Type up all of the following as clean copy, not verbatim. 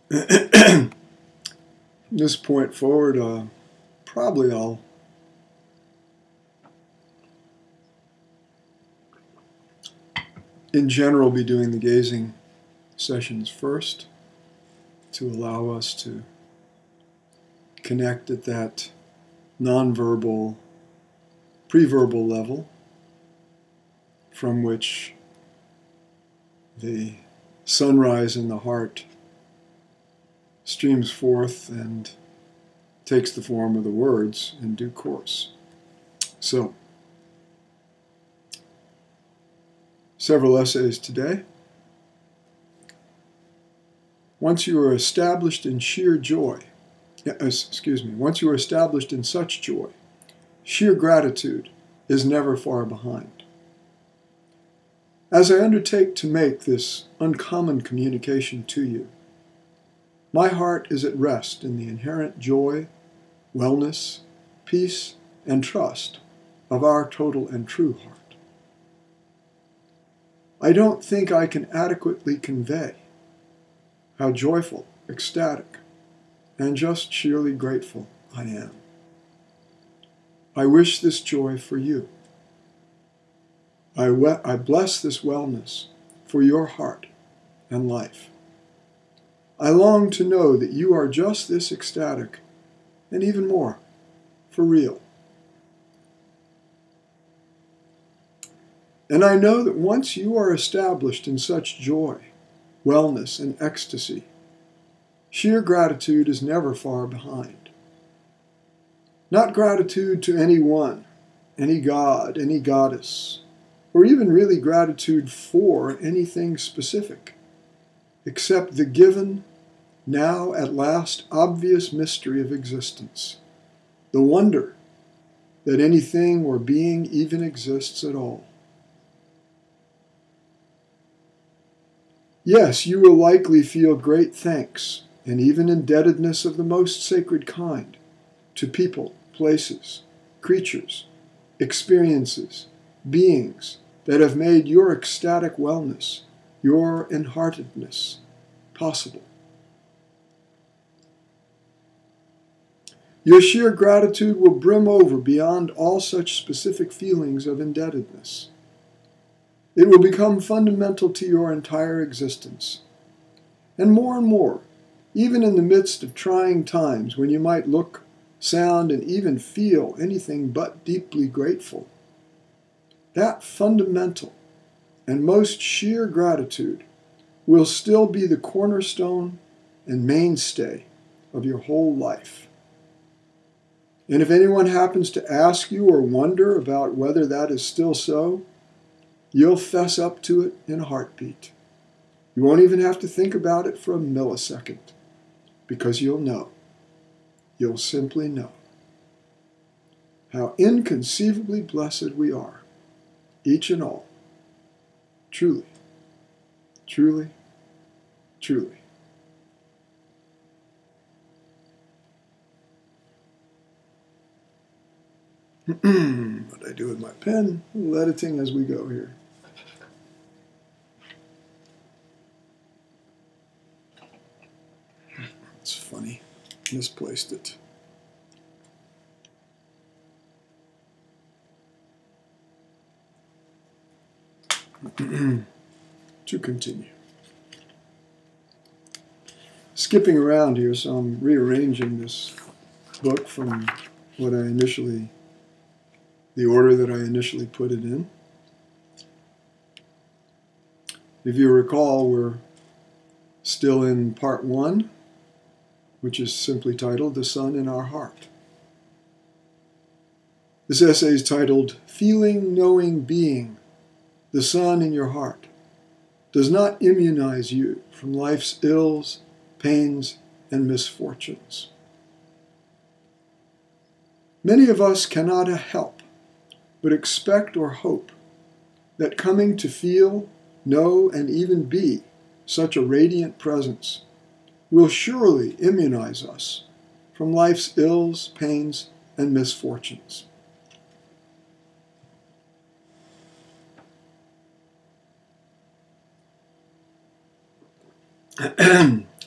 From this point forward, probably I'll in general be doing the gazing sessions first to allow us to connect at that nonverbal, pre-verbal level from which the sunrise in the heart streams forth and takes the form of the words in due course. So, several essays today. Once you are established in sheer joy, once you are established in such joy, sheer gratitude is never far behind. As I undertake to make this uncommon communication to you, my heart is at rest in the inherent joy, wellness, peace, and trust of our total and true heart. I don't think I can adequately convey how joyful, ecstatic, and just sheerly grateful I am. I wish this joy for you. I bless this wellness for your heart and life. I long to know that you are just this ecstatic, and even more, for real. And I know that once you are established in such joy, wellness, and ecstasy, sheer gratitude is never far behind. Not gratitude to anyone, any god, any goddess, or even really gratitude for anything specific, except the given, now at last obvious mystery of existence, the wonder that anything or being even exists at all. Yes, you will likely feel great thanks and even indebtedness of the most sacred kind to people, places, creatures, experiences, beings that have made your ecstatic wellness, your enheartedness possible. Your sheer gratitude will brim over beyond all such specific feelings of indebtedness. It will become fundamental to your entire existence. And more, even in the midst of trying times when you might look, sound, and even feel anything but deeply grateful, that fundamental and most sheer gratitude will still be the cornerstone and mainstay of your whole life. And if anyone happens to ask you or wonder about whether that is still so, you'll fess up to it in a heartbeat. You won't even have to think about it for a millisecond, because you'll know. You'll simply know how inconceivably blessed we are, each and all. Truly, truly, truly. What I do with my pen, a little editing as we go here. It's funny, misplaced it. To continue. Skipping around here, so I'm rearranging this book from what I initially, the order that I initially put it in. If you recall, we're still in part 1, which is simply titled The Sun in Our Heart. This essay is titled Feeling, Knowing, Being, the Sun in Your Heart does not immunize you from life's ills, pains, and misfortunes. Many of us cannot help but expect or hope that coming to feel, know, and even be such a radiant presence will surely immunize us from life's ills, pains, and misfortunes.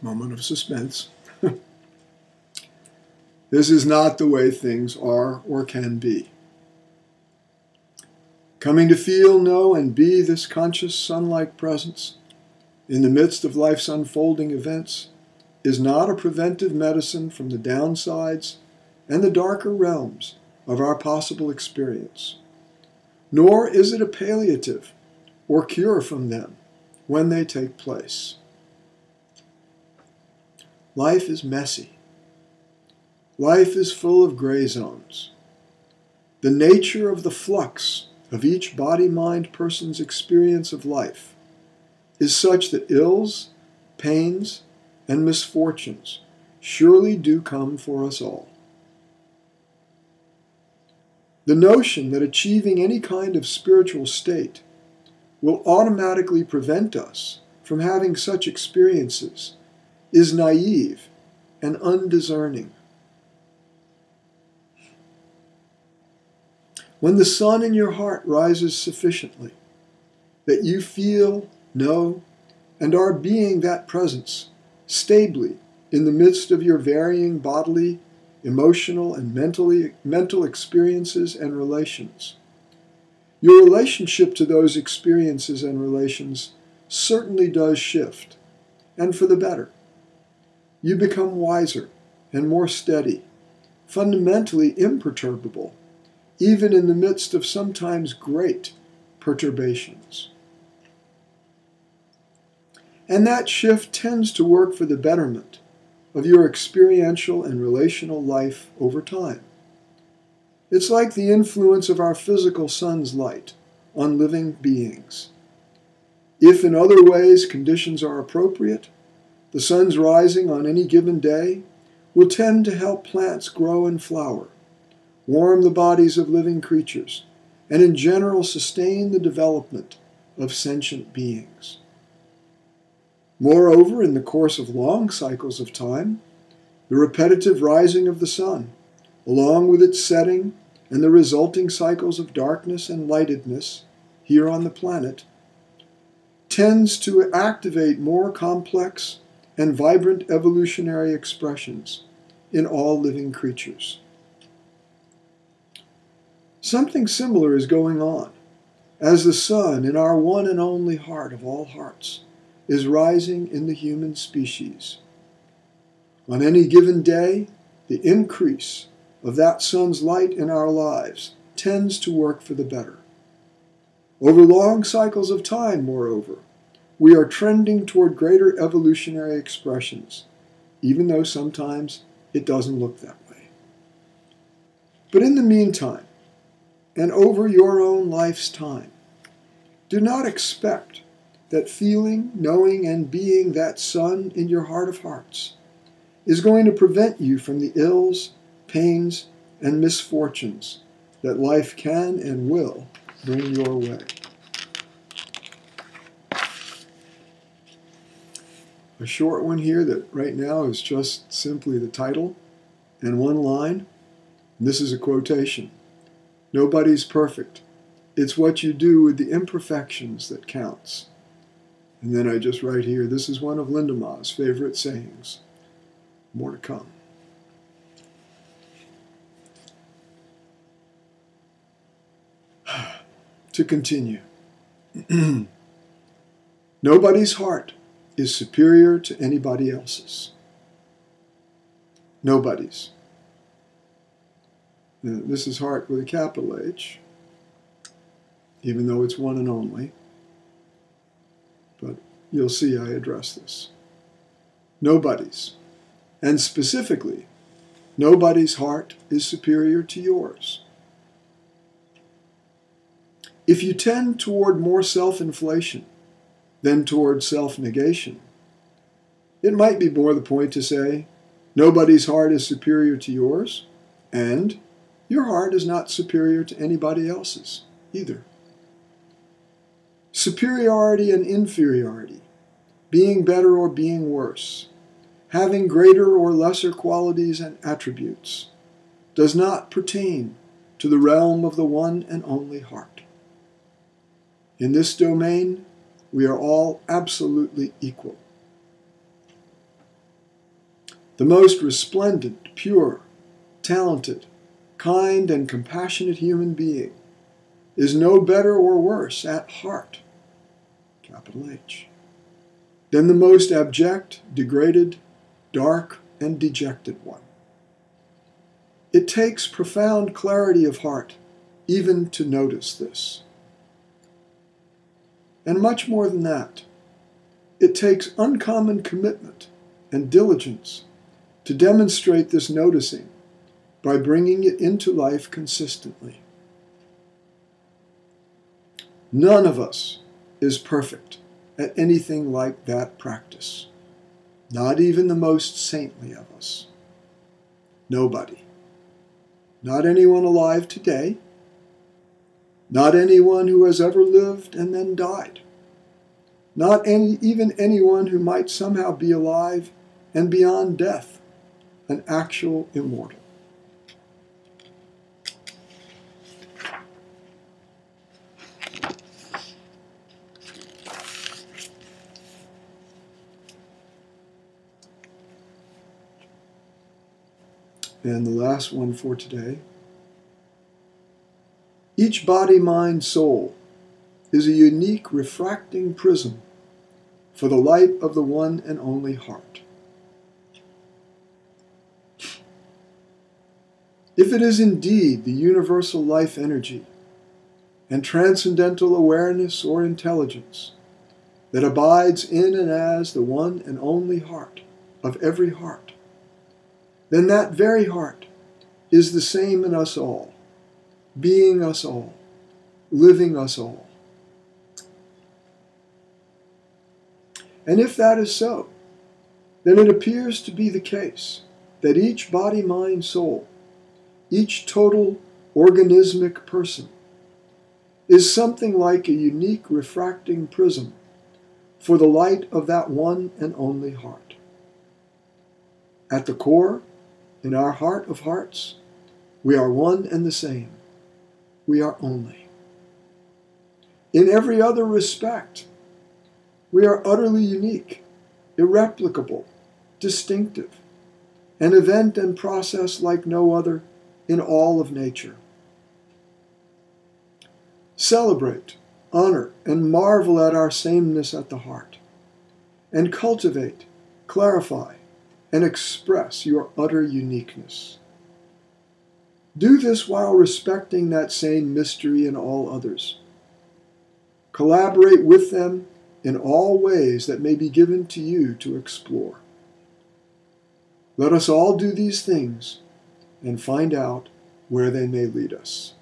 Moment of suspense. This is not the way things are or can be. Coming to feel, know, and be this conscious sun-like presence in the midst of life's unfolding events is not a preventive medicine from the downsides and the darker realms of our possible experience, nor is it a palliative or cure from them when they take place. Life is messy. Life is full of gray zones. The nature of the flux of each body-mind person's experience of life is such that ills, pains, and misfortunes surely do come for us all. The notion that achieving any kind of spiritual state will automatically prevent us from having such experiences is naive and undiscerning. When the sun in your heart rises sufficiently that you feel, know, and are being that presence stably in the midst of your varying bodily, emotional, and mental experiences and relations, your relationship to those experiences and relations certainly does shift, and for the better. You become wiser and more steady, fundamentally imperturbable, even in the midst of sometimes great perturbations. And that shift tends to work for the betterment of your experiential and relational life over time. It's like the influence of our physical sun's light on living beings. If in other ways conditions are appropriate, the sun's rising on any given day will tend to help plants grow and flower, warm the bodies of living creatures, and in general sustain the development of sentient beings. Moreover, in the course of long cycles of time, the repetitive rising of the sun, along with its setting and the resulting cycles of darkness and lightedness here on the planet, tends to activate more complex and vibrant evolutionary expressions in all living creatures. Something similar is going on as the sun in our one and only heart of all hearts is rising in the human species. On any given day, the increase of that sun's light in our lives tends to work for the better. Over long cycles of time, moreover, we are trending toward greater evolutionary expressions, even though sometimes it doesn't look that way. But in the meantime, and over your own life's time, do not expect that feeling, knowing, and being that sun in your heart of hearts is going to prevent you from the ills, pains, and misfortunes that life can and will bring your way. A short one here that right now is just simply the title and one line. And this is a quotation. Nobody's perfect. It's what you do with the imperfections that counts. And then I just write here, this is one of Linda Ma's favorite sayings. More to come. To continue. Nobody's heart is superior to anybody else's. Nobody's. Now, this is heart with a capital H, even though it's one and only. But you'll see I address this. Nobody's. And specifically, nobody's heart is superior to yours. If you tend toward more self-inflation than toward self-negation, it might be more the point to say, nobody's heart is superior to yours, and your heart is not superior to anybody else's either. Superiority and inferiority, being better or being worse, having greater or lesser qualities and attributes, does not pertain to the realm of the one and only heart. In this domain, we are all absolutely equal. The most resplendent, pure, talented, kind, and compassionate human being is no better or worse at heart, capital H, than the most abject, degraded, dark, and dejected one. It takes profound clarity of heart even to notice this. And much more than that, it takes uncommon commitment and diligence to demonstrate this noticing by bringing it into life consistently. None of us is perfect at anything like that practice, not even the most saintly of us. Nobody. Not anyone alive today, not anyone who has ever lived and then died, not even anyone who might somehow be alive and beyond death, an actual immortal. And the last one for today. Each body, mind, soul is a unique refracting prism for the light of the one and only heart. If it is indeed the universal life energy and transcendental awareness or intelligence that abides in and as the one and only heart of every heart, then that very heart is the same in us all, being us all, living us all. And if that is so, then it appears to be the case that each body, mind, soul, each total organismic person, is something like a unique refracting prism for the light of that one and only heart. At the core, in our heart of hearts, we are one and the same. We are only. In every other respect, we are utterly unique, irreplicable, distinctive, an event and process like no other in all of nature. Celebrate, honor, and marvel at our sameness at the heart, and cultivate, clarify, and express your utter uniqueness. Do this while respecting that same mystery in all others. Collaborate with them in all ways that may be given to you to explore. Let us all do these things and find out where they may lead us.